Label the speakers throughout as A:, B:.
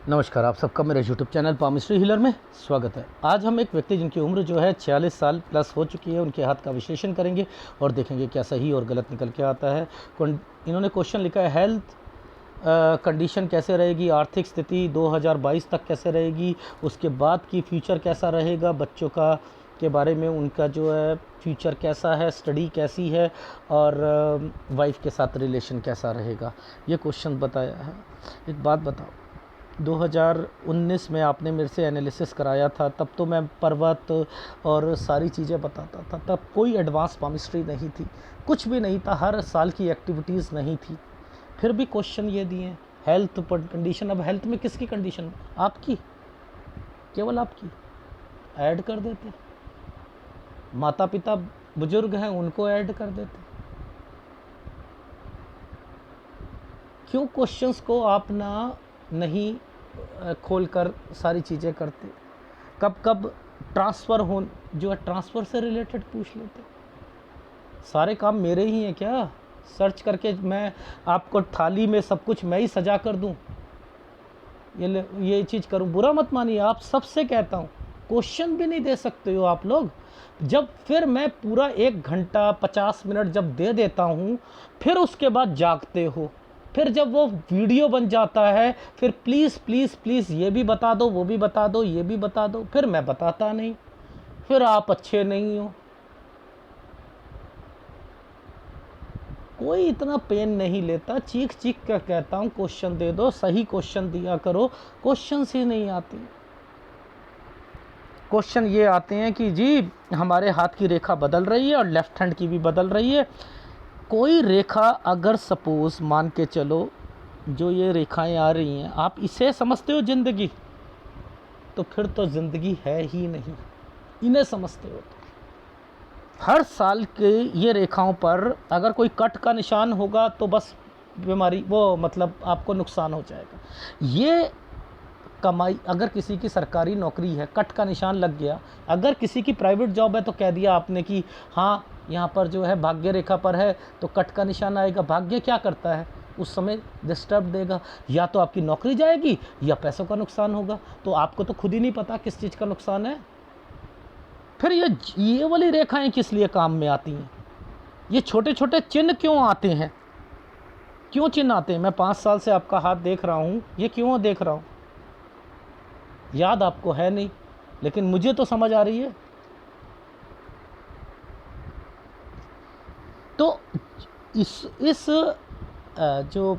A: नमस्कार, आप सबका मेरे यूट्यूब चैनल पामिस्ट्री हीलर में स्वागत है। आज हम एक व्यक्ति जिनकी उम्र जो है 46 साल प्लस हो चुकी है, उनके हाथ का विश्लेषण करेंगे और देखेंगे क्या सही और गलत निकल के आता है। इन्होंने क्वेश्चन लिखा है, हेल्थ कंडीशन कैसे रहेगी, आर्थिक स्थिति 2022 तक कैसे रहेगी, उसके बाद की फ्यूचर कैसा रहेगा, बच्चों का के बारे में उनका जो है फ्यूचर कैसा है, स्टडी कैसी है और वाइफ के साथ रिलेशन कैसा रहेगा, ये क्वेश्चन बताया है। एक बात बताओ, 2019 में आपने मेरे से एनालिसिस कराया था, तब तो मैं पर्वत और सारी चीज़ें बताता था, तब कोई एडवांस पामिस्ट्री नहीं थी, कुछ भी नहीं था, हर साल की एक्टिविटीज़ नहीं थी, फिर भी क्वेश्चन ये दिए हेल्थ कंडीशन। अब हेल्थ में किसकी कंडीशन? आपकी, केवल आपकी। ऐड कर देते, माता पिता बुजुर्ग हैं उनको ऐड कर देते। क्यों क्वेश्चंस को आप ना नहीं खोलकर सारी चीज़ें करते? कब कब ट्रांसफ़र हो जो है ट्रांसफ़र से रिलेटेड पूछ लेते। सारे काम मेरे ही हैं क्या? सर्च करके मैं आपको थाली में सब कुछ मैं ही सजा कर दूं? ये चीज़ करूं? बुरा मत मानिए, आप सबसे कहता हूं, क्वेश्चन भी नहीं दे सकते हो आप लोग। जब फिर मैं पूरा 1 घंटा 50 मिनट जब दे देता हूं, फिर उसके बाद जागते हो। फिर जब वो वीडियो बन जाता है, फिर प्लीज़ प्लीज़ प्लीज़ ये भी बता दो, वो भी बता दो, ये भी बता दो, फिर मैं बताता नहीं, फिर आप अच्छे नहीं हो। कोई इतना पेन नहीं लेता, चीख चीख कर कहता हूँ क्वेश्चन दे दो, सही क्वेश्चन दिया करो। क्वेश्चन ही नहीं आती। क्वेश्चन ये आते हैं कि जी हमारे हाथ की रेखा बदल रही है और लेफ्ट हैंड की भी बदल रही है। कोई रेखा अगर सपोज़ मान के चलो, जो ये रेखाएं आ रही हैं, आप इसे समझते हो ज़िंदगी, तो फिर तो ज़िंदगी है ही नहीं। इन्हें समझते हो तो हर साल के ये रेखाओं पर अगर कोई कट का निशान होगा तो बस बीमारी, वो मतलब आपको नुकसान हो जाएगा। ये कमाई, अगर किसी की सरकारी नौकरी है, कट का निशान लग गया, अगर किसी की प्राइवेट जॉब है तो कह दिया आपने कि हाँ यहाँ पर जो है भाग्य रेखा पर है तो कट का निशान आएगा। भाग्य क्या करता है? उस समय डिस्टर्ब देगा, या तो आपकी नौकरी जाएगी या पैसों का नुकसान होगा। तो आपको तो खुद ही नहीं पता किस चीज़ का नुकसान है। फिर ये वाली रेखाएं किस लिए काम में आती हैं? ये छोटे छोटे चिन्ह क्यों आते हैं? क्यों चिन्ह आते हैं? मैं 5 साल से आपका हाथ देख रहा हूँ, ये क्यों देख रहा हूँ? याद आपको है नहीं, लेकिन मुझे तो समझ आ रही है। तो इस जो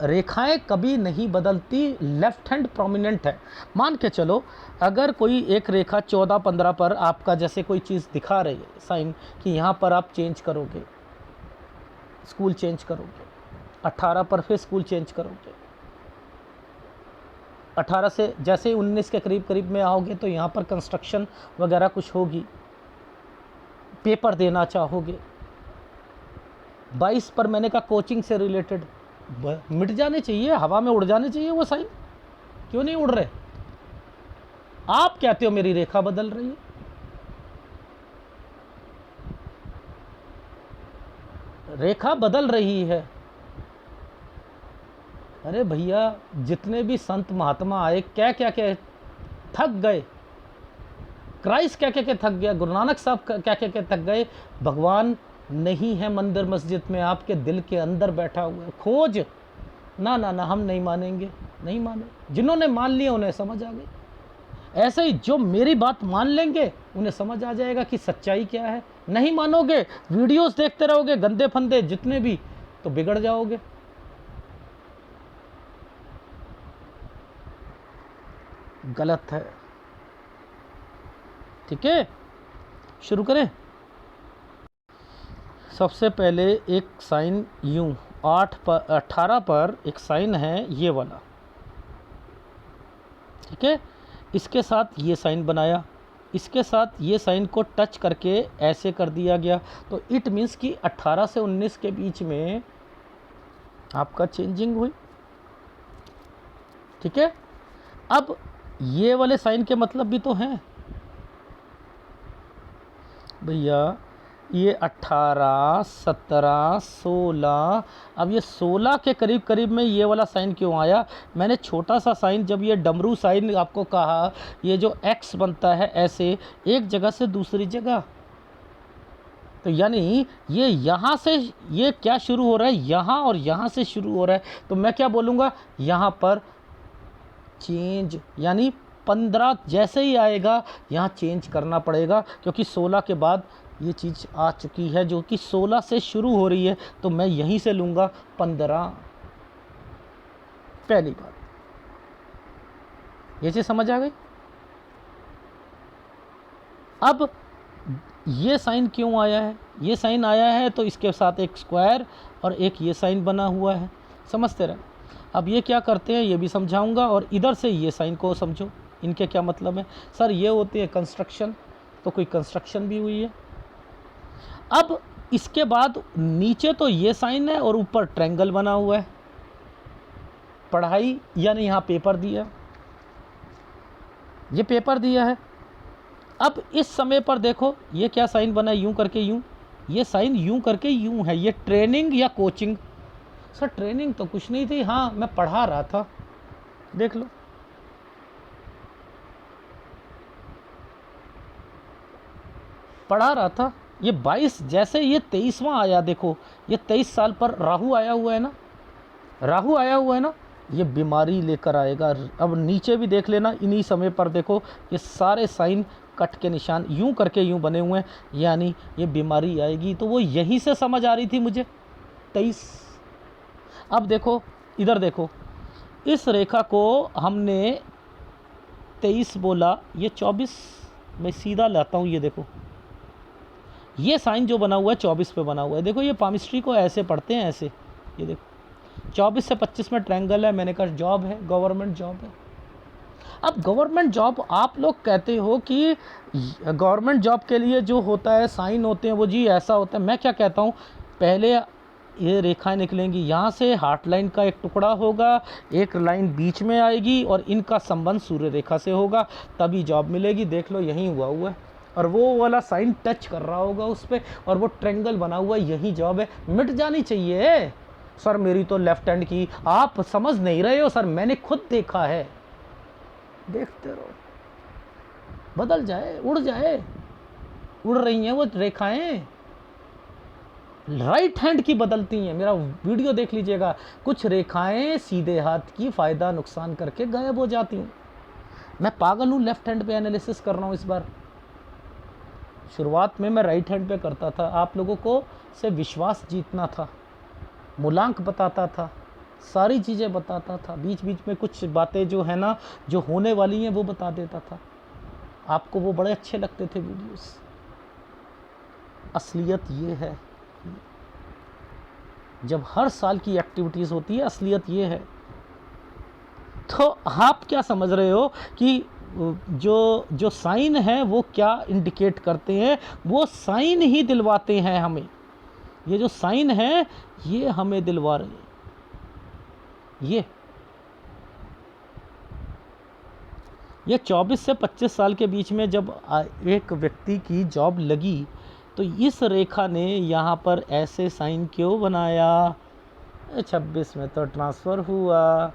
A: रेखाएं कभी नहीं बदलती, लेफ्ट हैंड प्रोमिनेंट है। मान के चलो, अगर कोई एक रेखा 14-15 पर आपका जैसे कोई चीज़ दिखा रही है, साइन कि यहाँ पर आप चेंज करोगे, स्कूल चेंज करोगे, 18 पर फिर स्कूल चेंज करोगे, 18 से जैसे ही 19 के करीब करीब में आओगे तो यहाँ पर कंस्ट्रक्शन वगैरह कुछ होगी, पेपर देना चाहोगे। 22 पर मैंने कहा कोचिंग से रिलेटेड, मिट जाने चाहिए, हवा में उड़ जाने चाहिए वो साइन, क्यों नहीं उड़ रहे? आप कहते हो मेरी रेखा बदल रही है। रेखा बदल रही है। अरे भैया, जितने भी संत महात्मा आए, क्या क्या क्या थक गए। क्राइस्ट क्या क्या क्या थक गया, गुरु नानक साहब क्या क्या क्या थक गए। भगवान नहीं है मंदिर मस्जिद में, आपके दिल के अंदर बैठा हुआ है। खोज ना ना ना, हम नहीं मानेंगे, नहीं माने। जिन्होंने मान लिया उन्हें समझ आ गई। ऐसे ही जो मेरी बात मान लेंगे उन्हें समझ आ जाएगा कि सच्चाई क्या है। नहीं मानोगे, वीडियोस देखते रहोगे गंदे फंदे जितने भी, तो बिगड़ जाओगे। गलत है। ठीक है, शुरू करें। सबसे पहले एक साइन यूं 18 पर एक साइन है ये वाला, ठीक है। इसके साथ ये साइन बनाया, इसके साथ ये साइन को टच करके ऐसे कर दिया गया, तो इट मीन्स कि 18 से 19 के बीच में आपका चेंजिंग हुई। ठीक है, अब ये वाले साइन के मतलब भी तो हैं भैया। ये 18, 17, 16, अब ये 16 के करीब करीब में ये वाला साइन क्यों आया? मैंने छोटा सा साइन, जब ये डमरू साइन आपको कहा, ये जो एक्स बनता है ऐसे एक जगह से दूसरी जगह, तो यानी ये यहाँ से ये क्या शुरू हो रहा है, यहाँ और यहाँ से शुरू हो रहा है, तो मैं क्या बोलूँगा यहाँ पर चेंज, यानी 15 जैसे ही आएगा यहाँ चेंज करना पड़ेगा, क्योंकि 16 के बाद ये चीज़ आ चुकी है जो कि 16 से शुरू हो रही है, तो मैं यहीं से लूँगा 15। पहली बात ये चीज़ समझ आ गई। अब ये साइन क्यों आया है? ये साइन आया है तो इसके साथ एक स्क्वायर और एक ये साइन बना हुआ है, समझते रहे। अब ये क्या करते हैं ये भी समझाऊंगा, और इधर से ये साइन को समझो, इनके क्या मतलब है। सर ये होती है कंस्ट्रक्शन, तो कोई कंस्ट्रक्शन भी हुई है। अब इसके बाद नीचे तो ये साइन है और ऊपर ट्रायंगल बना हुआ है। पढ़ाई यानी यहाँ पेपर दिया, ये पेपर दिया है। अब इस समय पर देखो ये क्या साइन बना है, यूं करके यूं, ये साइन यूं करके यूं है। ये ट्रेनिंग या कोचिंग? सर ट्रेनिंग तो कुछ नहीं थी, हाँ मैं पढ़ा रहा था, देख लो। पढ़ा रहा था। ये 22 जैसे ये 23वां आया, देखो ये 23 साल पर राहु आया हुआ है ना, राहु आया हुआ है ना, ये बीमारी लेकर आएगा। अब नीचे भी देख लेना, इन्हीं समय पर देखो ये सारे साइन कट के निशान यूं करके यूं बने हुए हैं, यानी ये बीमारी आएगी। तो वो यहीं से समझ आ रही थी मुझे 23। अब देखो इधर देखो, इस रेखा को हमने 23 बोला, ये 24 मैं सीधा लाता हूँ। ये देखो ये साइन जो बना हुआ है 24 पे बना हुआ है। देखो ये पामिस्ट्री को ऐसे पढ़ते हैं, ऐसे। ये देखो 24 से 25 में ट्रायंगल है, मैंने कहा जॉब है, गवर्नमेंट जॉब है। अब गवर्नमेंट जॉब आप लोग कहते हो कि गवर्नमेंट जॉब के लिए जो होता है साइन होते हैं वो जी ऐसा होता है। मैं क्या कहता हूँ, पहले ये रेखाएं निकलेंगी, यहाँ से हार्ट लाइन का एक टुकड़ा होगा, एक लाइन बीच में आएगी और इनका संबंध सूर्य रेखा से होगा, तभी जॉब मिलेगी। देख लो यहीं हुआ है, और वो वाला साइन टच कर रहा होगा उस पर, और वो ट्रायंगल बना हुआ, यही जॉब है। मिट जानी चाहिए। सर मेरी तो लेफ्ट हैंड की, आप समझ नहीं रहे हो सर, मैंने खुद देखा है। देखते रहो, बदल जाए, उड़ जाए, उड़ रही हैं वो रेखाएं, राइट हैंड की बदलती हैं। मेरा वीडियो देख लीजिएगा, कुछ रेखाएं सीधे हाथ की फायदा नुकसान करके गायब हो जाती हूँ। मैं पागल हूँ लेफ्ट हैंड पे एनालिसिस कर रहा हूँ इस बार। शुरुआत में मैं राइट हैंड पे करता था, आप लोगों को से विश्वास जीतना था, मूलांक बताता था, सारी चीज़ें बताता था, बीच बीच में कुछ बातें जो है ना जो होने वाली हैं वो बता देता था। आपको वो बड़े अच्छे लगते थे वीडियोस। असलियत ये है, जब हर साल की एक्टिविटीज़ होती है, असलियत ये है। तो आप क्या समझ रहे हो कि जो साइन है वो क्या इंडिकेट करते हैं? वो साइन ही दिलवाते हैं हमें। ये जो साइन है ये हमें दिलवा रहे हैं। ये 24 से 25 साल के बीच में जब एक व्यक्ति की जॉब लगी, तो इस रेखा ने यहाँ पर ऐसे साइन क्यों बनाया? 26 में तो ट्रांसफ़र हुआ।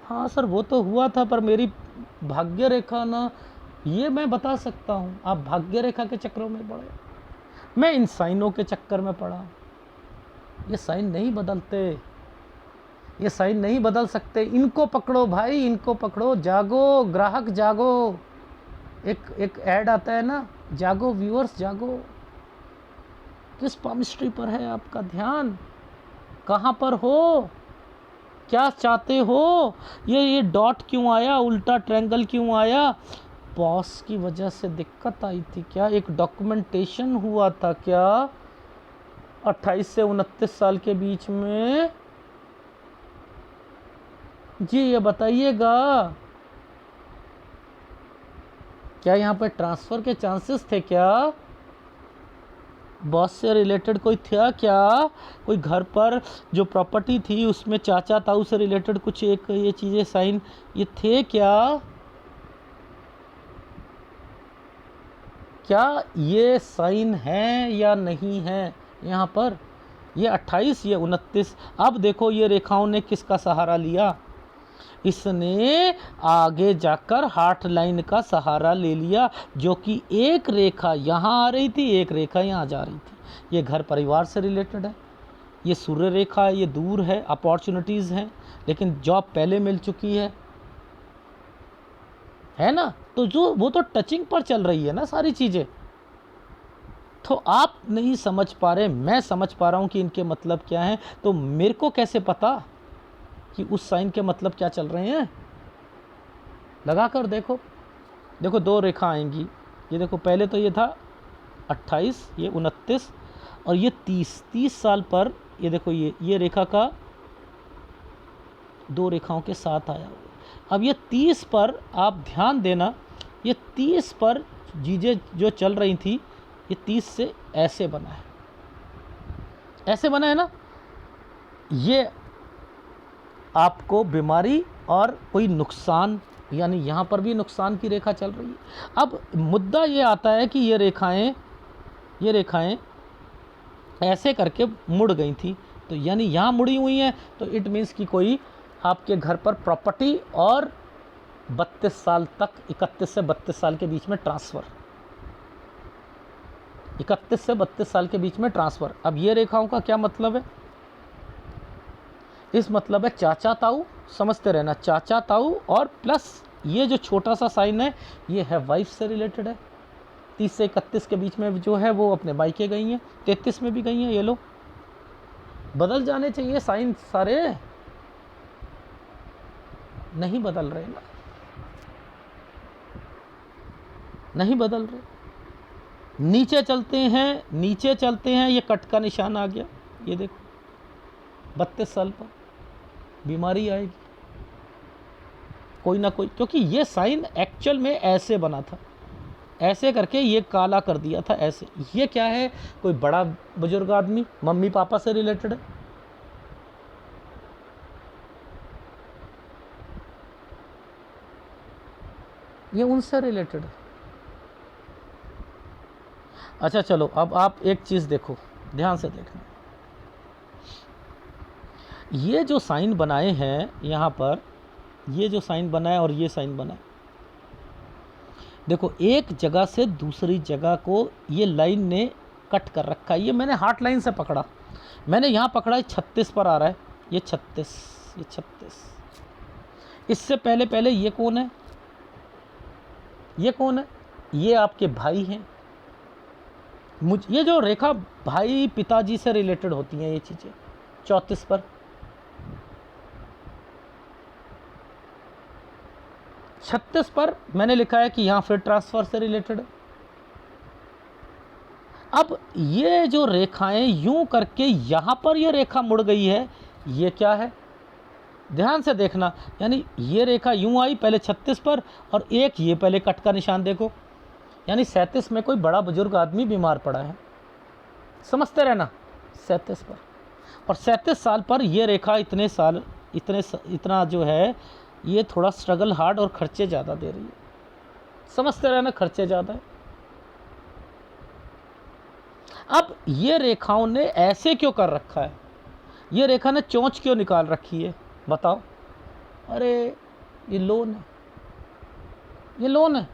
A: हाँ सर वो तो हुआ था, पर मेरी भाग्य रेखा ना, ये मैं बता सकता हूँ। आप भाग्य रेखा के चक्रों में पड़े, मैं इन साइनों के चक्कर में पड़ा। ये साइन नहीं बदलते, ये साइन नहीं बदल सकते। इनको पकड़ो भाई, इनको पकड़ो, जागो ग्राहक जागो। एक ऐड आता है ना, जागो व्यूअर्स जागो। किस पामिस्ट्री पर है आपका ध्यान? कहाँ पर हो? क्या चाहते हो? ये डॉट क्यों आया? उल्टा ट्रायंगल क्यों आया? बॉस की वजह से दिक्कत आई थी क्या? एक डॉक्यूमेंटेशन हुआ था क्या 28 से 29 साल के बीच में? जी ये बताइएगा, क्या यहाँ पर ट्रांसफ़र के चांसेस थे क्या? बॉस से रिलेटेड कोई था क्या? कोई घर पर जो प्रॉपर्टी थी उसमें चाचा ताऊ से रिलेटेड कुछ एक ये चीज़ें साइन ये थे क्या? क्या ये साइन है या नहीं है यहाँ पर? ये 28, ये 29। अब देखो ये रेखाओं ने किसका सहारा लिया? इसने आगे जाकर हार्ट लाइन का सहारा ले लिया, जो कि एक रेखा यहाँ आ रही थी, एक रेखा यहाँ जा रही थी। ये घर परिवार से रिलेटेड है, ये सूर्य रेखा है, ये दूर है, अपॉर्चुनिटीज़ हैं, लेकिन जॉब पहले मिल चुकी है ना? तो जो वो तो टचिंग पर चल रही है ना सारी चीज़ें। तो आप नहीं समझ पा रहे, मैं समझ पा रहा हूँ कि इनके मतलब क्या हैं। तो मेरे को कैसे पता कि उस साइन के मतलब क्या चल रहे हैं? लगा कर देखो, देखो दो रेखा आएंगी। ये देखो, पहले तो ये था 28, ये 29 और ये 30 साल पर। ये देखो, ये रेखा का दो रेखाओं के साथ आया। अब ये 30 पर आप ध्यान देना, ये 30 पर चीज़ें जो चल रही थी, ये 30 से ऐसे बना है, ऐसे बना है ना। ये आपको बीमारी और कोई नुकसान, यानी यहाँ पर भी नुकसान की रेखा चल रही है। अब मुद्दा ये आता है कि ये रेखाएं ऐसे करके मुड़ गई थी, तो यानी यहाँ मुड़ी हुई हैं, तो इट मीन्स कि कोई आपके घर पर प्रॉपर्टी और 32 साल तक, 31 से 32 साल के बीच में ट्रांसफ़र, 31 से 32 साल के बीच में ट्रांसफ़र। अब ये रेखाओं का क्या मतलब है? इस मतलब है चाचा ताऊ, समझते रहना, चाचा ताऊ और प्लस ये जो छोटा सा साइन है, ये है वाइफ से रिलेटेड है। 30 से 31 के बीच में जो है वो अपने मायके गई हैं, 33 में भी गई हैं। ये लो, बदल जाने चाहिए साइन सारे, नहीं बदल रहे ना, नहीं बदल रहे। नीचे चलते हैं, ये कट का निशान आ गया। ये देखो 32 साल पर बीमारी आएगी कोई ना कोई, क्योंकि ये साइन एक्चुअल में ऐसे बना था, ऐसे करके ये काला कर दिया था ऐसे। ये क्या है? कोई बड़ा बुजुर्ग आदमी, मम्मी पापा से रिलेटेड है। ये उनसे रिलेटेड है। अच्छा चलो, अब आप एक चीज़ देखो, ध्यान से देखना। ये जो साइन बनाए हैं यहाँ पर, ये जो साइन बना है और ये साइन बना है, देखो एक जगह से दूसरी जगह को ये लाइन ने कट कर रखा है। ये मैंने हार्ट लाइन से पकड़ा, मैंने यहाँ पकड़ा है 36 पर आ रहा है, ये 36, ये 36। इससे पहले ये कौन है? ये कौन है? ये आपके भाई हैं। ये जो रेखा भाई पिताजी से रिलेटेड होती हैं ये चीज़ें, 34 पर। 36 पर मैंने लिखा है कि यहाँ फिर ट्रांसफ़र से रिलेटेड है। अब ये जो रेखाएं यूं करके यहाँ पर ये रेखा मुड़ गई है, ये क्या है? ध्यान से देखना, यानी ये रेखा यूं आई पहले 36 पर, और एक ये पहले कट का निशान देखो, यानी 37 में कोई बड़ा बुजुर्ग आदमी बीमार पड़ा है, समझते रहना। 37 पर और 37 साल पर ये रेखा इतना जो है, ये थोड़ा स्ट्रगल हार्ड और खर्चे ज़्यादा दे रही है, समझते रहना, खर्चे ज़्यादा है। अब ये रेखाओं ने ऐसे क्यों कर रखा है? ये रेखा ने चोंच क्यों निकाल रखी है, बताओ? अरे ये लोन है, ये लोन है,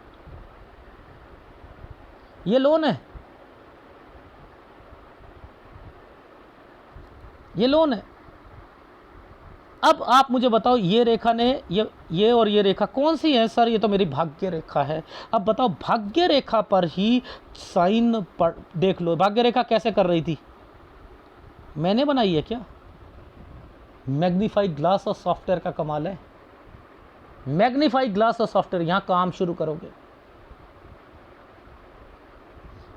A: ये लोन है, ये लोन है। अब आप मुझे बताओ, ये रेखा ने ये और ये रेखा कौन सी है? सर ये तो मेरी भाग्य रेखा है। अब बताओ, भाग्य रेखा पर ही साइन पर देख लो, भाग्य रेखा कैसे कर रही थी? मैंने बनाई है क्या? मैग्नीफाई ग्लास और सॉफ्टवेयर का कमाल है। मैग्नीफाई ग्लास और सॉफ्टवेयर, यहाँ काम शुरू करोगे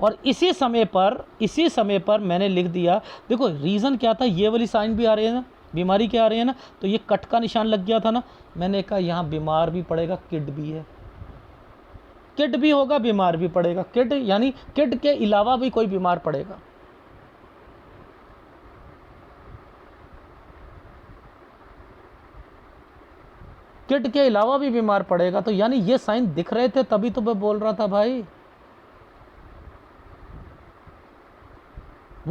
A: और इसी समय पर मैंने लिख दिया। देखो रीज़न क्या था, ये वाली साइन भी आ रही है ना, बीमारी क्या आ रही है ना, तो ये कट का निशान लग गया था ना। मैंने कहा यहाँ बीमार भी पड़ेगा, किड भी है, किड भी होगा, बीमार भी पड़ेगा। किड यानी किड के अलावा भी कोई बीमार पड़ेगा। किड के अलावा भी बीमार पड़ेगा, तो यानी ये साइन दिख रहे थे, तभी तो मैं बोल रहा था भाई।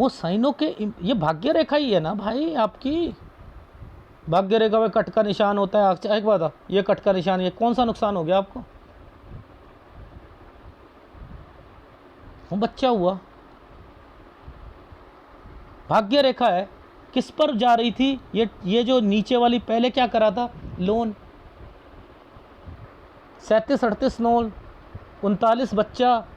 A: वो साइनों के ये भाग्य रेखा ही है ना भाई आपकी। भाग्य रेखा में कट का निशान होता है। अच्छा एक बात, ये कट का निशान, ये कौन सा नुकसान हो गया आपको? वो बच्चा हुआ। भाग्य रेखा है, किस पर जा रही थी? ये जो नीचे वाली पहले क्या करा था? लोन। 37-38 लोन, 39 बच्चा।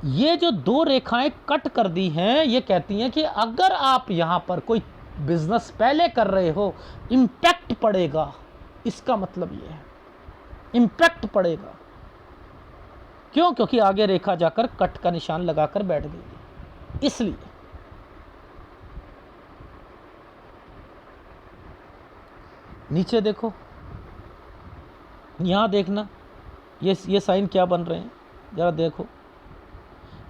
A: ये जो दो रेखाएं कट कर दी हैं, ये कहती हैं कि अगर आप यहां पर कोई बिजनेस पहले कर रहे हो, इंपैक्ट पड़ेगा। इसका मतलब ये है, इंपैक्ट पड़ेगा। क्यों? क्योंकि आगे रेखा जाकर कट का निशान लगाकर बैठ गई, इसलिए। नीचे देखो, यहां देखना, ये साइन क्या बन रहे हैं जरा देखो।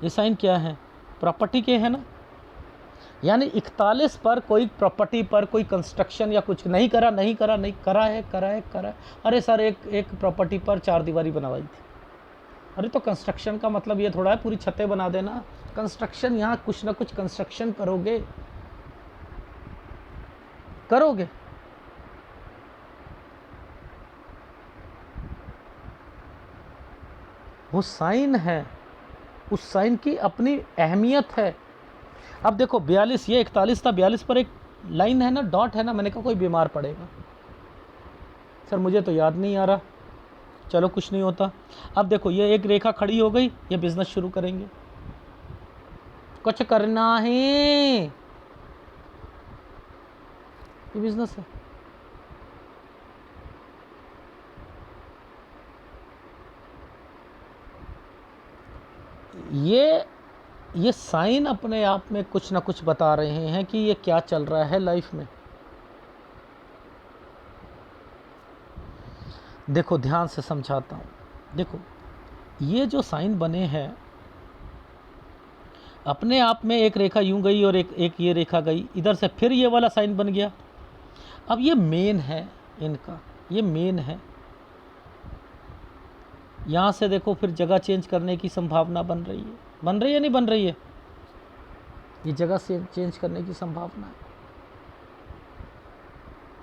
A: ये साइन क्या है? प्रॉपर्टी के है ना। यानी 41 पर कोई प्रॉपर्टी पर कोई कंस्ट्रक्शन या कुछ नहीं करा, नहीं करा, नहीं करा है, करा है, करा है। अरे सर एक प्रॉपर्टी पर 4 दीवारी बनवाई थी। अरे तो कंस्ट्रक्शन का मतलब ये थोड़ा है पूरी छतें बना देना। कंस्ट्रक्शन, यहाँ कुछ ना कुछ कंस्ट्रक्शन करोगे, करोगे। वो साइन है, उस साइन की अपनी अहमियत है। अब देखो 42, ये 41 था, 42 पर एक लाइन है ना, डॉट है ना। मैंने कहा कोई बीमार पड़ेगा। सर मुझे तो याद नहीं आ रहा। चलो कुछ नहीं होता। अब देखो ये एक रेखा खड़ी हो गई, ये बिजनेस शुरू करेंगे, कुछ करना है, ये बिजनेस है। ये साइन अपने आप में कुछ ना कुछ बता रहे हैं कि ये क्या चल रहा है लाइफ में। देखो ध्यान से समझाता हूँ। देखो ये जो साइन बने हैं, अपने आप में एक रेखा यूं गई और एक ये रेखा गई इधर से, फिर ये वाला साइन बन गया। अब ये मेन है इनका, ये मेन है। यहाँ से देखो फिर जगह चेंज करने की संभावना बन रही है। बन रही है नहीं बन रही है? ये जगह से चेंज करने की संभावना है।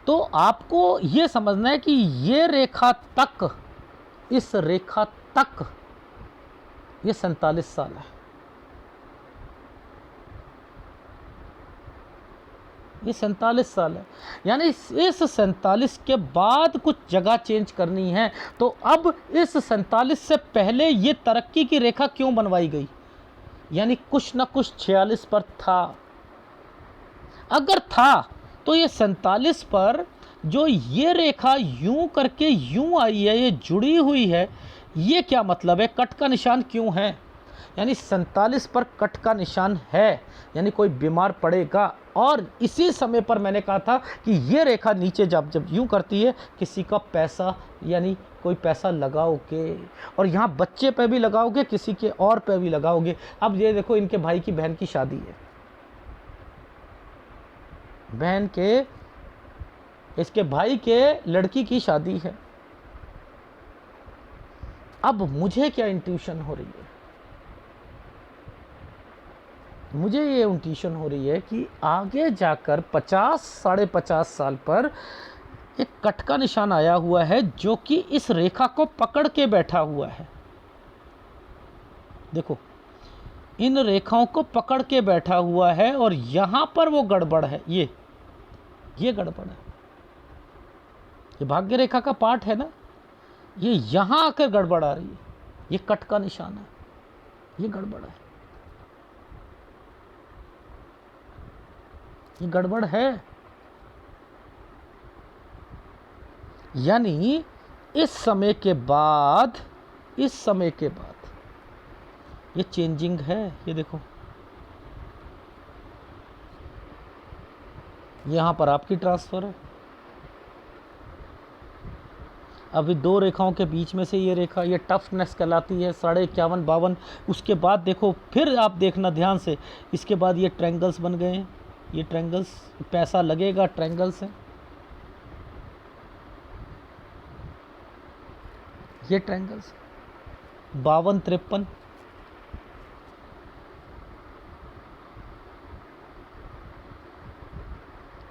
A: तो आपको ये समझना है कि ये रेखा तक, इस रेखा तक ये 47 साल है। ये 47 साल है। यानी इस 47 के बाद कुछ जगह चेंज करनी है। तो अब इस 47 से पहले ये तरक्की की रेखा क्यों बनवाई गई? यानी कुछ ना कुछ 46 पर था। अगर था तो ये 47 पर जो ये रेखा यूं करके यूं आई है, ये जुड़ी हुई है, ये क्या मतलब है? कट का निशान क्यों है? यानी 47 पर कट का निशान है, यानी कोई बीमार पड़ेगा। और इसी समय पर मैंने कहा था कि ये रेखा नीचे जब यूं करती है, किसी का पैसा, यानी कोई पैसा लगाओगे, और यहाँ बच्चे पे भी लगाओगे, किसी के और पे भी लगाओगे। अब ये देखो इनके भाई की बहन की शादी है, बहन के, इसके भाई के लड़की की शादी है। अब मुझे क्या इंट्यूशन हो रही है? मुझे ये इंट्यूशन हो रही है कि आगे जाकर 50 साढ़े 50 साल पर एक कट का निशान आया हुआ है, जो कि इस रेखा को पकड़ के बैठा हुआ है। देखो इन रेखाओं को पकड़ के बैठा हुआ है, और यहां पर वो गड़बड़ है। ये गड़बड़ है, ये भाग्य रेखा का पार्ट है ना, ये यहां आकर गड़बड़ आ रही है। ये कट का निशान है, ये गड़बड़ है, ये गड़बड़ है। यानी इस समय के बाद ये चेंजिंग है। ये देखो यहां पर आपकी ट्रांसफर है। अभी दो रेखाओं के बीच में से ये रेखा, ये टफनेस कहलाती है, 51.5-52। उसके बाद देखो फिर आप देखना ध्यान से, इसके बाद ये ट्रायंगल्स बन गए हैं। ये ट्रायंगल्स, पैसा लगेगा ट्रायंगल से। ये ट्रायंगल्स, 52-53,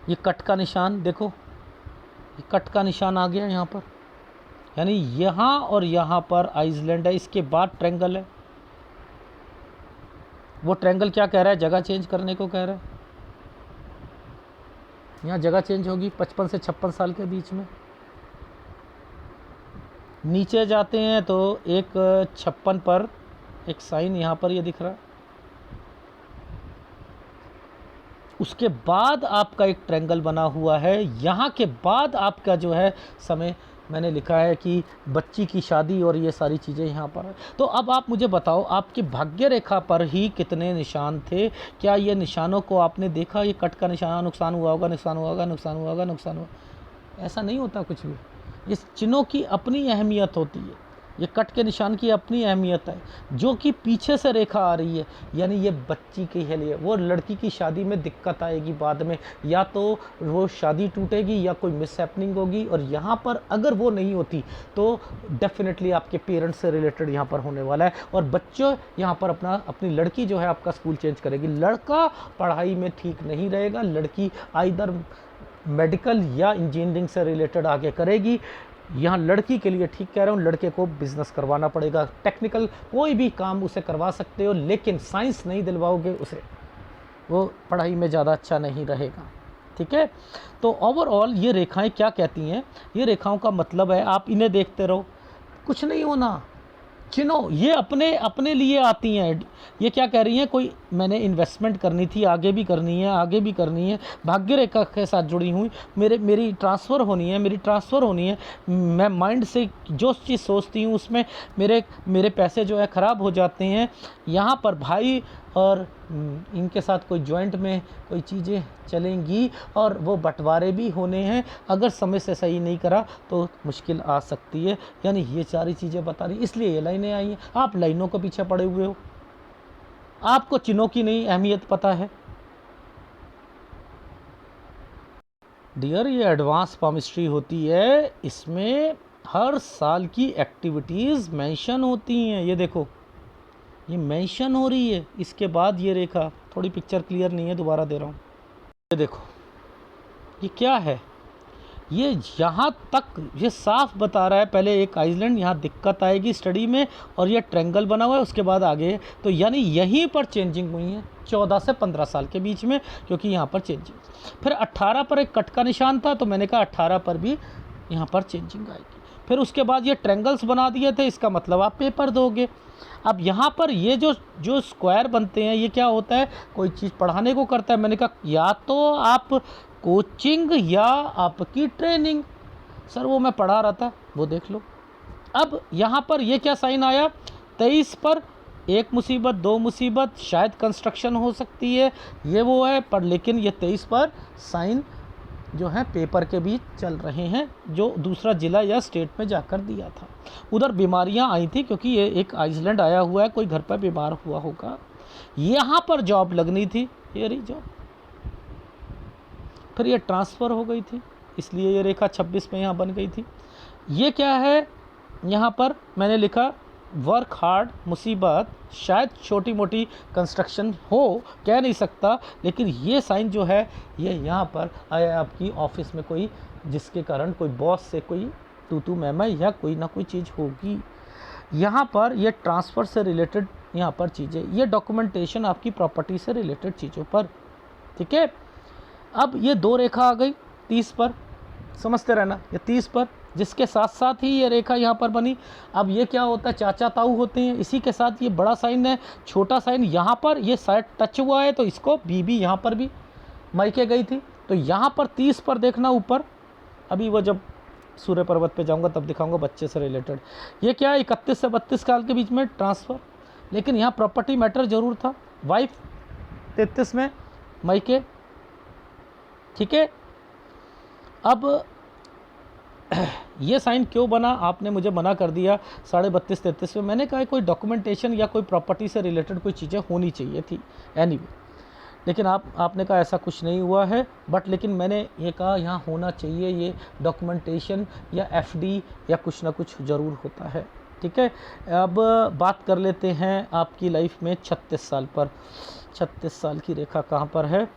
A: ये कट का निशान देखो, ये कट का निशान आ गया यहाँ पर, यानी यहाँ और यहाँ पर आइसलैंड है, इसके बाद ट्रायंगल है। वो ट्रायंगल क्या कह रहा है, जगह चेंज करने को कह रहा है। यहाँ जगह चेंज होगी 55 से 56 साल के बीच में। नीचे जाते हैं तो एक 56 पर एक साइन यहाँ पर ये दिख रहा है। उसके बाद आपका एक ट्रायंगल बना हुआ है। यहाँ के बाद आपका जो है समय मैंने लिखा है कि बच्ची की शादी और ये सारी चीज़ें यहाँ पर है। तो अब आप मुझे बताओ, आपकी भाग्य रेखा पर ही कितने निशान थे? क्या ये निशानों को आपने देखा? ये कट का निशान, नुकसान हुआ होगा, नुकसान हुआ होगा, नुकसान हुआ होगा, नुकसान हुआ, ऐसा नहीं होता कुछ भी। इस चिन्हों की अपनी अहमियत होती है, ये कट के निशान की अपनी अहमियत है। जो कि पीछे से रेखा आ रही है, यानी ये बच्ची के लिए, वो लड़की की शादी में दिक्कत आएगी बाद में, या तो वो शादी टूटेगी या कोई मिसहैपनिंग होगी। और यहाँ पर अगर वो नहीं होती तो डेफिनेटली आपके पेरेंट्स से रिलेटेड यहाँ पर होने वाला है। और बच्चों यहाँ पर अपनी लड़की जो है आपका स्कूल चेंज करेगी। लड़का पढ़ाई में ठीक नहीं रहेगा, लड़की आइदर मेडिकल या इंजीनियरिंग से रिलेटेड आगे करेगी। यहाँ लड़की के लिए ठीक कह रहा हूँ, लड़के को बिजनेस करवाना पड़ेगा, टेक्निकल कोई भी काम उसे करवा सकते हो, लेकिन साइंस नहीं दिलवाओगे उसे, वो पढ़ाई में ज़्यादा अच्छा नहीं रहेगा। ठीक है, तो ओवरऑल ये रेखाएं क्या कहती हैं? ये रेखाओं का मतलब है आप इन्हें देखते रहो, कुछ नहीं होना। चिन्हों ये अपने अपने लिए आती हैं। ये क्या कह रही हैं, कोई मैंने इन्वेस्टमेंट करनी थी, आगे भी करनी है, आगे भी करनी है, भाग्य रेखा के साथ जुड़ी हुई, मेरी ट्रांसफ़र होनी है, मेरी ट्रांसफ़र होनी है। मैं माइंड से जो चीज़ सोचती हूँ उसमें मेरे पैसे जो है ख़राब हो जाते हैं। यहाँ पर भाई और इनके साथ कोई जॉइंट में कोई चीज़ें चलेंगी और वो बंटवारे भी होने हैं। अगर समय से सही नहीं करा तो मुश्किल आ सकती है। यानी ये सारी चीज़ें बता रही, इसलिए ये लाइनें आई हैं। आप लाइनों के पीछे पड़े हुए हो, आपको चिन्हों की नहीं अहमियत पता है। डियर, ये एडवांस पामिस्ट्री होती है, इसमें हर साल की एक्टिविटीज़ मेंशन होती हैं। ये देखो, ये मेंशन हो रही है, इसके बाद ये रेखा, थोड़ी पिक्चर क्लियर नहीं है, दोबारा दे रहा हूँ। ये देखो, ये क्या है, ये यहाँ तक ये साफ बता रहा है पहले एक आइसलैंड, यहाँ दिक्कत आएगी स्टडी में, और ये ट्रायंगल बना हुआ है, उसके बाद आगे। तो यानी यहीं पर चेंजिंग हुई है 14 से 15 साल के बीच में, क्योंकि यहाँ पर चेंजिंग। फिर 18 पर एक कट का निशान था, तो मैंने कहा 18 पर भी यहाँ पर चेंजिंग आएगी। फिर उसके बाद ये ट्रायंगल्स बना दिए थे, इसका मतलब आप पेपर दोगे। अब यहाँ पर ये जो स्क्वायर बनते हैं, ये क्या होता है, कोई चीज़ पढ़ाने को करता है। मैंने कहा या तो आप कोचिंग या आपकी ट्रेनिंग। सर वो मैं पढ़ा रहा था, वो देख लो। अब यहाँ पर ये क्या साइन आया, 23 पर एक मुसीबत, दो मुसीबत, शायद कंस्ट्रक्शन हो सकती है, ये वो है पर, लेकिन ये 23 पर साइन जो है पेपर के बीच चल रहे हैं, जो दूसरा ज़िला या स्टेट में जाकर दिया था। उधर बीमारियां आई थी, क्योंकि ये एक आइसलैंड आया हुआ है, कोई घर पर बीमार हुआ होगा। यहाँ पर जॉब लगनी थी, ये रही जॉब। फिर ये ट्रांसफ़र हो गई थी, इसलिए ये रेखा 26 में यहाँ बन गई थी। ये क्या है, यहाँ पर मैंने लिखा वर्क हार्ड, मुसीबत, शायद छोटी मोटी कंस्ट्रक्शन हो, कह नहीं सकता, लेकिन ये साइन जो है ये यहाँ पर आया आपकी ऑफिस में, कोई जिसके कारण कोई बॉस से कोई तू मैं या कोई ना कोई चीज़ होगी। यहाँ पर ये ट्रांसफ़र से रिलेटेड यहाँ पर चीज़ें, ये डॉक्यूमेंटेशन आपकी प्रॉपर्टी से रिलेटेड चीज़ों पर। ठीक है, अब ये दो रेखा आ गई 30 पर, समझते रहना, ये 30 पर, जिसके साथ साथ ही ये रेखा यहाँ पर बनी। अब ये क्या होता है, चाचा ताऊ होते हैं, इसी के साथ ये बड़ा साइन है, छोटा साइन यहाँ पर, ये साइड टच हुआ है, तो इसको बीबी यहाँ पर भी मायके गई थी। तो यहाँ पर 30 पर देखना ऊपर, अभी वो जब सूर्य पर्वत पे जाऊँगा तब दिखाऊँगा बच्चे से रिलेटेड। ये क्या है, 31 से 32 साल के बीच में ट्रांसफ़र, लेकिन यहाँ प्रॉपर्टी मैटर ज़रूर था। वाइफ 33 में, मायके। ठीक है, अब ये साइन क्यों बना, आपने मुझे मना कर दिया 32.5-33 में। मैंने कहा कोई डॉक्यूमेंटेशन या कोई प्रॉपर्टी से रिलेटेड कोई चीज़ें होनी चाहिए थी, एनीवे। लेकिन आपने कहा ऐसा कुछ नहीं हुआ है, बट लेकिन मैंने ये कहा यहाँ होना चाहिए, ये डॉक्यूमेंटेशन या एफडी या कुछ ना कुछ ज़रूर होता है। ठीक है। अब बात कर लेते हैं आपकी लाइफ में 36 साल पर। 36 साल की रेखा कहाँ पर है,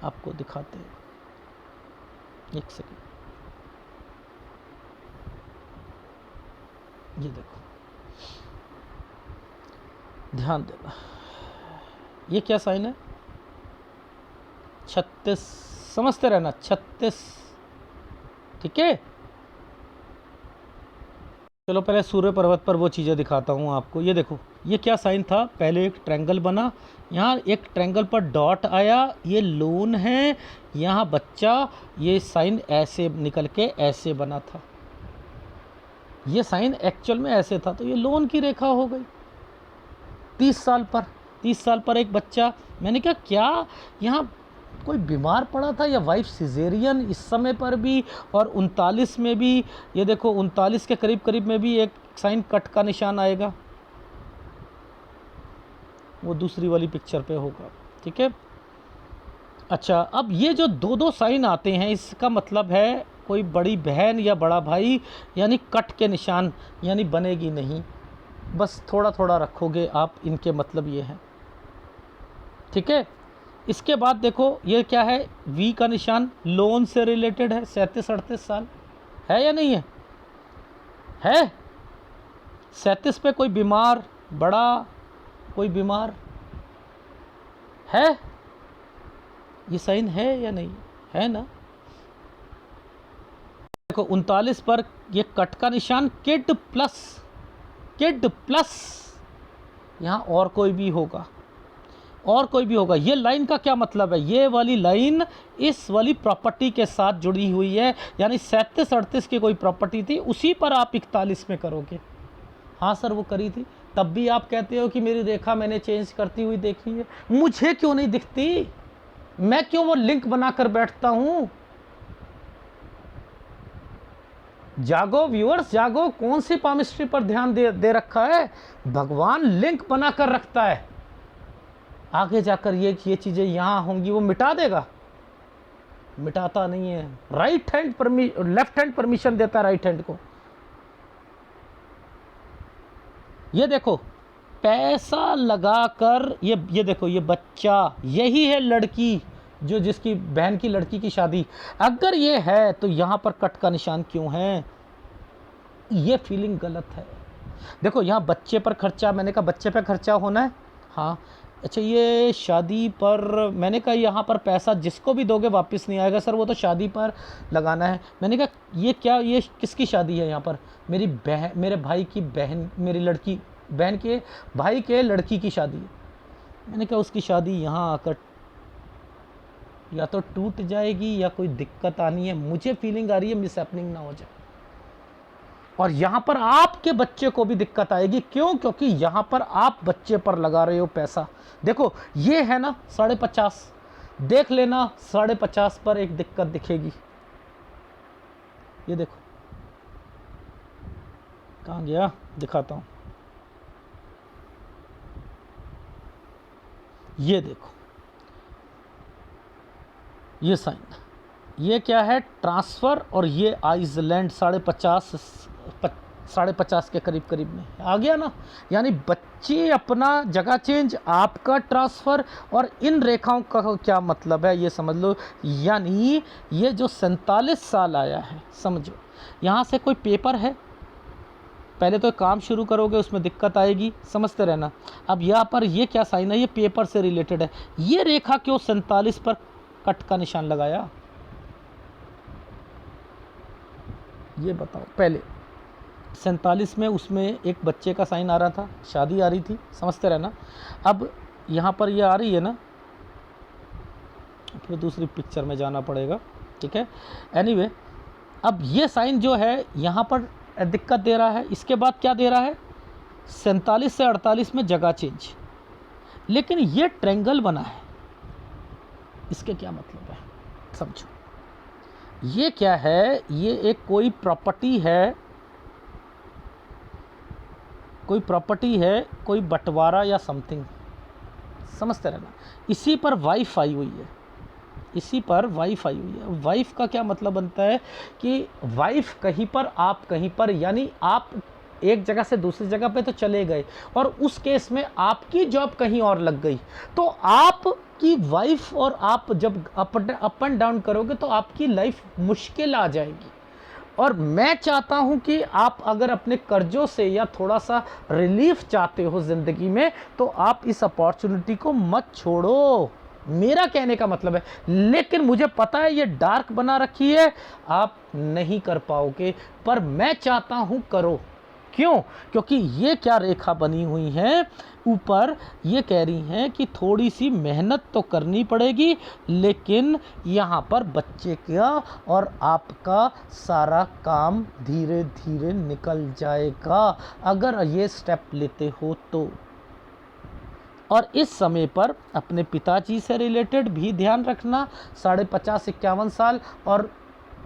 A: आपको दिखाते हैं, एक सेकेंड। ये देखो, ध्यान देना, ये क्या साइन है, 36, समझते रहना 36, ठीक है। चलो पहले सूर्य पर्वत पर वो चीज़ें दिखाता हूँ आपको। ये देखो, ये क्या साइन था, पहले एक ट्रायंगल बना, यहाँ एक ट्रायंगल पर डॉट आया, ये लोन है, यहाँ बच्चा, ये साइन ऐसे निकल के ऐसे बना था, ये साइन एक्चुअल में ऐसे था, तो ये लोन की रेखा हो गई। 30 साल पर, 30 साल पर एक बच्चा, मैंने कहा क्या यहाँ कोई बीमार पड़ा था या वाइफ सिजेरियन इस समय पर भी, और 39 में भी, ये देखो 39 के करीब करीब में भी एक साइन कट का निशान आएगा, वो दूसरी वाली पिक्चर पे होगा, ठीक है। अच्छा, अब ये जो दो दो साइन आते हैं, इसका मतलब है कोई बड़ी बहन या बड़ा भाई, यानी कट के निशान, यानी बनेगी नहीं, बस थोड़ा थोड़ा रखोगे आप, इनके मतलब ये है, ठीक है। इसके बाद देखो ये क्या है, वी का निशान, लोन से रिलेटेड है, 37-38 साल है या नहीं है, है 37 पे कोई बीमार बड़ा, कोई बीमार है, ये साइन है या नहीं है ना। देखो 39 पर ये कट का निशान, किड प्लस, किड प्लस, यहाँ और कोई भी होगा, और कोई भी होगा। ये लाइन का क्या मतलब है, ये वाली लाइन इस वाली प्रॉपर्टी के साथ जुड़ी हुई है, यानी 37-38 की कोई प्रॉपर्टी थी, उसी पर आप 41 में करोगे। हाँ सर वो करी थी, तब भी आप कहते हो कि मेरी रेखा मैंने चेंज करती हुई देखी है, मुझे क्यों नहीं दिखती, मैं क्यों वो लिंक बनाकर बैठता हूं। जागो व्यूअर्स, जागो, कौन सी पामिस्ट्री पर ध्यान दे रखा है, भगवान लिंक बनाकर रखता है, आगे जाकर ये चीजें यहां होंगी वो मिटा देगा, मिटाता नहीं है। Right hand left hand permission देता है राइट हैंड को। ये देखो पैसा लगाकर, ये देखो, ये बच्चा, यही है लड़की जो जिसकी बहन की लड़की की शादी, अगर ये है तो यहां पर कट का निशान क्यों है, ये फीलिंग गलत है। देखो यहाँ बच्चे पर खर्चा, मैंने कहा बच्चे पर खर्चा होना है, हाँ अच्छा, ये शादी पर, मैंने कहा यहाँ पर पैसा जिसको भी दोगे वापस नहीं आएगा सर, वो तो शादी पर लगाना है। मैंने कहा ये क्या, ये किसकी शादी है यहाँ पर, मेरी बहन, मेरे भाई की बहन, मेरी लड़की बहन के भाई के लड़की की शादी है। मैंने कहा उसकी शादी यहाँ आकर या तो टूट जाएगी या कोई दिक्कत आनी है, मुझे फीलिंग आ रही है मिस हैपनिंग ना हो जाए, और यहां पर आपके बच्चे को भी दिक्कत आएगी। क्यों, क्योंकि यहां पर आप बच्चे पर लगा रहे हो पैसा। देखो ये है ना 50.5, देख लेना 50.5 पर एक दिक्कत दिखेगी, ये देखो कहां गया, दिखाता हूं, ये देखो ये साइन, ये क्या है, ट्रांसफ़र, और ये आइसलैंड 50.5 के करीब करीब में आ गया ना, यानी बच्चे अपना जगह चेंज, आपका ट्रांसफ़र, और इन रेखाओं का क्या मतलब है ये समझ लो। यानी ये जो 47 साल आया है, समझो यहाँ से कोई पेपर है, पहले तो काम शुरू करोगे उसमें दिक्कत आएगी, समझते रहना। अब यहाँ पर ये क्या साइन है, ये पेपर से रिलेटेड है, ये रेखा क्यों 47 पर कट का निशान लगाया, ये बताओ। पहले 47 में उसमें एक बच्चे का साइन आ रहा था, शादी आ रही थी, समझते रहना। अब यहाँ पर ये आ रही है ना, फिर दूसरी पिक्चर में जाना पड़ेगा, ठीक है। एनीवे, अब ये साइन जो है यहाँ पर दिक्कत दे रहा है, इसके बाद क्या दे रहा है, 47 से 48 में जगह चेंज, लेकिन ये ट्रायंगल बना है, इसके क्या मतलब है समझो। ये क्या है, ये एक कोई प्रॉपर्टी है, कोई प्रॉपर्टी है, कोई बंटवारा या समथिंग, समझते रहना। इसी पर वाइफ आई हुई है, इसी पर वाइफ आई हुई है। वाइफ का क्या मतलब बनता है कि वाइफ कहीं पर, आप कहीं पर, यानी आप एक जगह से दूसरी जगह पे तो चले गए और उस केस में आपकी जॉब कहीं और लग गई, तो आपकी वाइफ और आप जब अप एंड डाउन करोगे तो आपकी लाइफ मुश्किल आ जाएगी। और मैं चाहता हूं कि आप अगर अपने कर्जों से या थोड़ा सा रिलीफ चाहते हो ज़िंदगी में, तो आप इस अपॉर्चुनिटी को मत छोड़ो, मेरा कहने का मतलब है। लेकिन मुझे पता है ये डार्क बना रखी है, आप नहीं कर पाओगे, पर मैं चाहता हूं करो। क्यों? क्योंकि ये क्या रेखा बनी हुई है ऊपर, ये कह रही हैं कि थोड़ी सी मेहनत तो करनी पड़ेगी, लेकिन यहाँ पर बच्चे का और आपका सारा काम धीरे धीरे निकल जाएगा अगर ये स्टेप लेते हो तो। और इस समय पर अपने पिताजी से रिलेटेड भी ध्यान रखना, 50-51 साल, और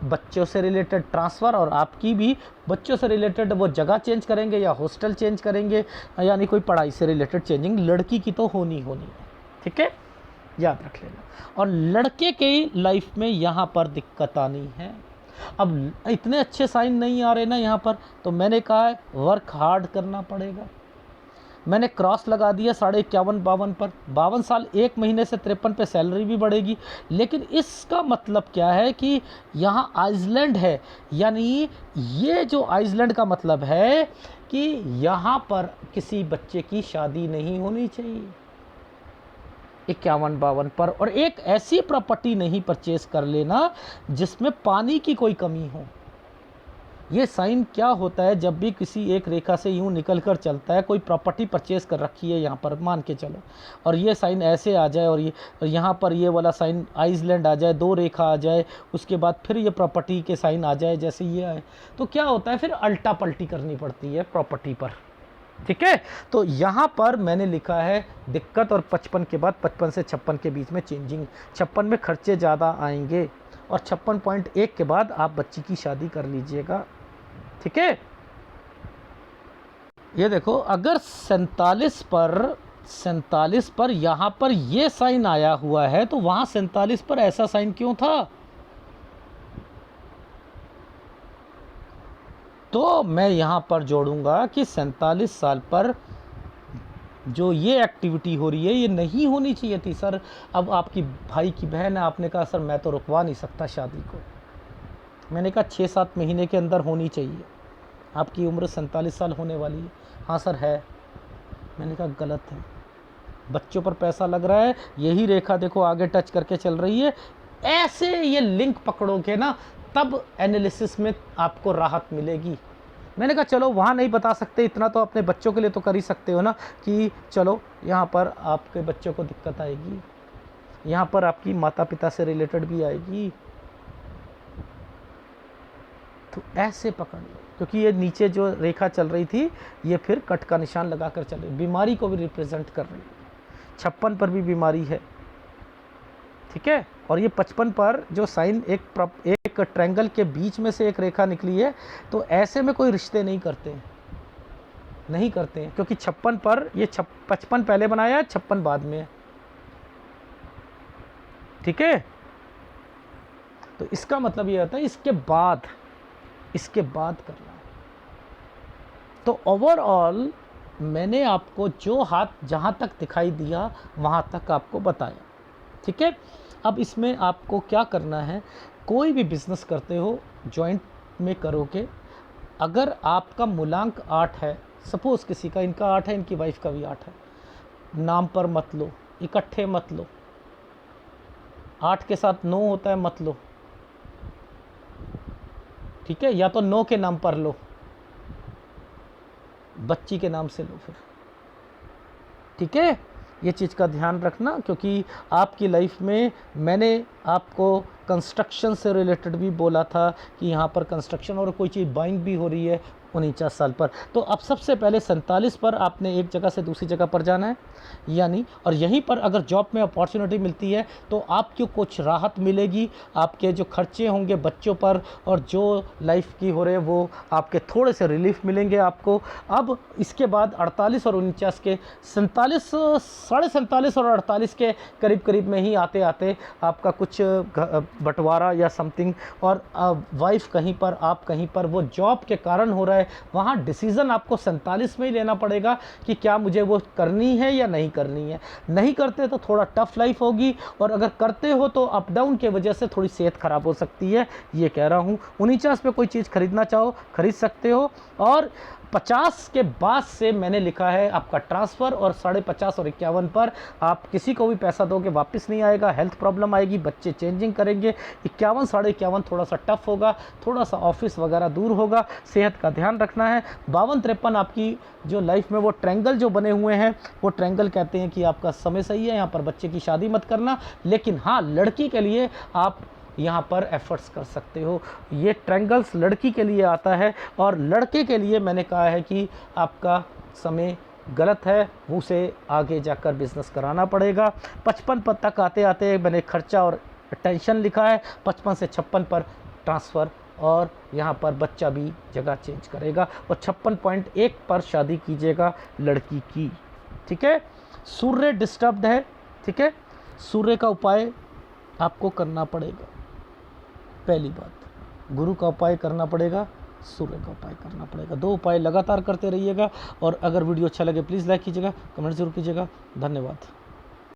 A: बच्चों से रिलेटेड ट्रांसफ़र, और आपकी भी बच्चों से रिलेटेड वो जगह चेंज करेंगे या हॉस्टल चेंज करेंगे, यानी कोई पढ़ाई से रिलेटेड चेंजिंग लड़की की तो होनी है, ठीक है, याद रख लेना। और लड़के की लाइफ में यहाँ पर दिक्कत आनी है। अब इतने अच्छे साइन नहीं आ रहे ना यहाँ पर, तो मैंने कहा है वर्क हार्ड करना पड़ेगा। मैंने क्रॉस लगा दिया 51-52 पर, 52 साल 1 महीने से 53 पे सैलरी भी बढ़ेगी। लेकिन इसका मतलब क्या है कि यहाँ आइसलैंड है, यानी ये जो आइसलैंड का मतलब है कि यहाँ पर किसी बच्चे की शादी नहीं होनी चाहिए 51-52 पर, और एक ऐसी प्रॉपर्टी नहीं परचेज कर लेना जिसमें पानी की कोई कमी हो। ये साइन क्या होता है, जब भी किसी एक रेखा से यूं निकल कर चलता है, कोई प्रॉपर्टी परचेज कर रखी है यहाँ पर मान के चलो, और ये साइन ऐसे आ जाए और यहाँ पर ये वाला साइन आइसलैंड आ जाए, 2 रेखा आ जाए, उसके बाद फिर ये प्रॉपर्टी के साइन आ जाए जैसे ये आए, तो क्या होता है फिर अल्टा पल्टी करनी पड़ती है प्रॉपर्टी पर, ठीक है। तो यहाँ पर मैंने लिखा है दिक्कत, और 55 के बाद 55 से 56 के बीच में चेंजिंग, 56 में खर्चे ज़्यादा आएंगे, और 56.1 के बाद आप बच्ची की शादी कर लीजिएगा, ठीक है। ये देखो, अगर 47 पर यहाँ पर ये साइन आया हुआ है, तो वहाँ 47 पर ऐसा साइन क्यों था? तो मैं यहाँ पर जोड़ूंगा कि 47 साल पर जो ये एक्टिविटी हो रही है ये नहीं होनी चाहिए थी सर। अब आपकी भाई की बहन है, आपने कहा सर मैं तो रुकवा नहीं सकता शादी को। मैंने कहा 6-7 महीने के अंदर होनी चाहिए, आपकी उम्र 47 साल होने वाली है। हाँ सर है। मैंने कहा गलत है, बच्चों पर पैसा लग रहा है, यही रेखा देखो आगे टच करके चल रही है, ऐसे ये लिंक पकड़ोगे ना तब एनालिसिस में आपको राहत मिलेगी। मैंने कहा चलो वहाँ नहीं बता सकते, इतना तो अपने बच्चों के लिए तो कर ही सकते हो ना, कि चलो यहाँ पर आपके बच्चों को दिक्कत आएगी, यहाँ पर आपकी माता पिता से रिलेटेड भी आएगी, तो ऐसे पकड़ लो, क्योंकि ये नीचे जो रेखा चल रही थी ये फिर कट का निशान लगा कर चल रही, बीमारी को भी रिप्रेजेंट कर रही है। 56 पर भी बीमारी है, ठीक है। और ये 55 पर जो साइन एक ट्रायंगल के बीच में से एक रेखा निकली है, तो ऐसे में कोई रिश्ते नहीं करते हैं, नहीं करते हैं, क्योंकि 56 पर ये 55 पहले बनाया है, 56 बाद में है, ठीक है। तो इसका मतलब ये होता है इसके बाद करना है। तो ओवरऑल मैंने आपको जो हाथ जहाँ तक दिखाई दिया वहाँ तक आपको बताया, ठीक है। अब इसमें आपको क्या करना है, कोई भी बिज़नेस करते हो जॉइंट में करोगे, अगर आपका मूलांक 8 है, सपोज़ किसी का इनका 8 है, इनकी वाइफ का भी 8 है, नाम पर मत लो, इकट्ठे मत लो, 8 के साथ 9 होता है मत लो, ठीक है, या तो 9 के नाम पर लो, बच्ची के नाम से लो फिर, ठीक है। ये चीज़ का ध्यान रखना, क्योंकि आपकी लाइफ में मैंने आपको कंस्ट्रक्शन से रिलेटेड भी बोला था कि यहाँ पर कंस्ट्रक्शन और कोई चीज़ बाइंग भी हो रही है 49 साल पर। तो अब सबसे पहले 47 पर आपने एक जगह से दूसरी जगह पर जाना है, यानी, और यहीं पर अगर जॉब में अपॉर्चुनिटी मिलती है तो आपको कुछ राहत मिलेगी, आपके जो खर्चे होंगे बच्चों पर और जो लाइफ की हो रहे हैं वो आपके थोड़े से रिलीफ मिलेंगे आपको। अब इसके बाद 48 और 49 के 47, 47.5 और 48 के करीब करीब में ही आते आते आपका कुछ बंटवारा या समथिंग, और वाइफ कहीं पर, आप कहीं पर, वो जॉब के कारण हो रहा है है, वहाँ डिसीज़न आपको 47 में ही लेना पड़ेगा कि क्या मुझे वो करनी है या नहीं करनी है। नहीं करते तो थोड़ा टफ लाइफ होगी, और अगर करते हो तो अप डाउन के वजह से थोड़ी सेहत ख़राब हो सकती है, ये कह रहा हूँ। 49 पे कोई चीज़ खरीदना चाहो खरीद सकते हो, और 50 के बाद से मैंने लिखा है आपका ट्रांसफ़र, और 50.5 और 51 पर आप किसी को भी पैसा दोगे वापस नहीं आएगा, हेल्थ प्रॉब्लम आएगी, बच्चे चेंजिंग करेंगे। 51 51.5 थोड़ा सा टफ होगा, थोड़ा सा ऑफिस वगैरह दूर होगा, सेहत का ध्यान रखना है। 52 53 आपकी जो लाइफ में वो ट्रायंगल जो बने हुए हैं, वो ट्रायंगल कहते हैं कि आपका समय सही है, यहाँ पर बच्चे की शादी मत करना, लेकिन हाँ लड़की के लिए आप यहाँ पर एफर्ट्स कर सकते हो। ये ट्रायंगल्स लड़की के लिए आता है, और लड़के के लिए मैंने कहा है कि आपका समय गलत है, उसे आगे जाकर बिजनेस कराना पड़ेगा। 55 तक आते आते मैंने खर्चा और टेंशन लिखा है, 55 से 56 पर ट्रांसफ़र, और यहाँ पर बच्चा भी जगह चेंज करेगा, और 56.1 पर शादी कीजिएगा लड़की की, ठीक है। सूर्य डिस्टर्ब्ड है, ठीक है, सूर्य का उपाय आपको करना पड़ेगा। पहली बात गुरु का उपाय करना पड़ेगा, सूर्य का उपाय करना पड़ेगा। 2 उपाय लगातार करते रहिएगा, और अगर वीडियो अच्छा लगे प्लीज़ लाइक कीजिएगा, कमेंट जरूर कीजिएगा। धन्यवाद।